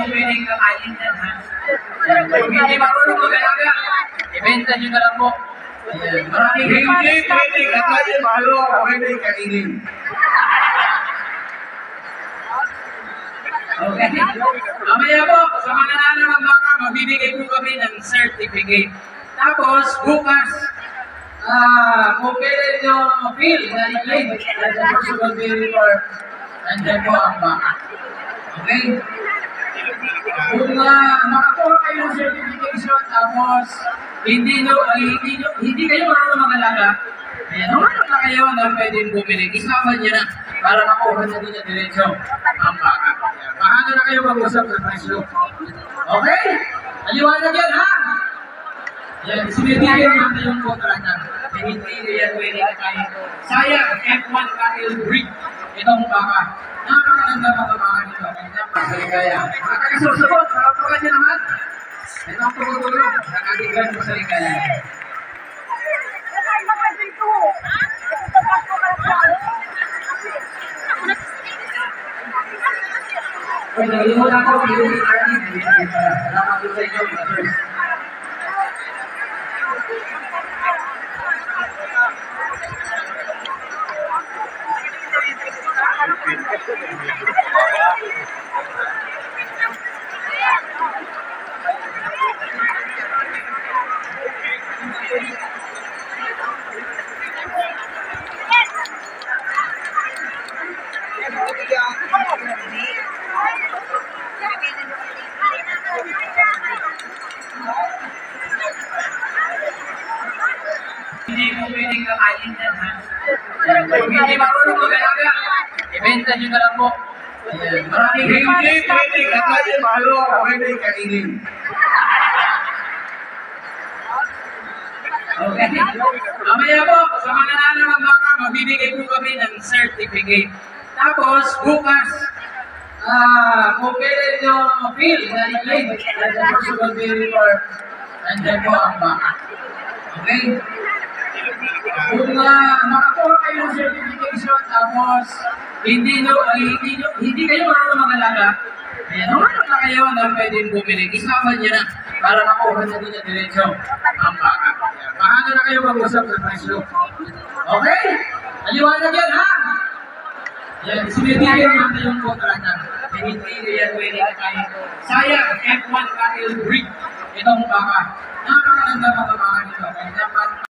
mo pwedeng kakain yan, ha? Kung hindi marunong mag-alaga, ibenta nyo na lang po. Ayan, maraming Hindi pwede kakain, malo, pwede kainin. Okay. Mamaya po, sa mga nanalo ng baka, magbibigay po kami ng certificate. Tapos, bukas, kung kailan nyo feel na i-claim as a personal verifier, nandiyan po ang baka. Okay? Kung makakuha kayo ng certification, tapos hindi kayo marunong mag-alaga, ayan, humanap na kayo na pwedeng bumili. Isama niya na para makuha na din na diretsyo ang baka. Paano na kayo mag-usap sa presyo? Okay? Aliwanag yan, ha? Yan, sinibigyan natin yung kontrata. Hindi yan pwede na tayo. Sayang, F1 cattle breed. Itong baka. Napakaganda mga baka nito. Napakaligaya. Mga taga-susubot, parapagan nyo naman. Ito ang tumutulong. Nakatigan mo sa ligaya. Kung nalimutan ko, hindi salamat sa inyo, brothers. Hindi mo pwedeng kakain yan, ha? Kung hindi marunong mag-alaga, ibenta nyo na lang po. Ayan, maraming Hindi pwede kakain, malo, pwede kainin. Okay. Mamaya po, sa mga nanalo ng baka, magbibigay po kami ng certificate. Tapos, bukas, kung kailan nyo feel na i-claim as a personal verifier, nandiyan po ang baka. Okay? Kung makakuha kayo ng certification, tapos hindi kayo marunong mag-alaga, ayan, humanap na kayo na pwedeng bumili. Isama niya na para makuha na din na diretsyo ang baka. Paano na kayo mag-usap sa presyo? Okay? Aliwanag yan, ha? Yan, sinibigyan natin yung kontrata. Hindi yan pwede na tayo. Sayang, F1 cattle breed. Itong baka. Napakaganda mga baka nito.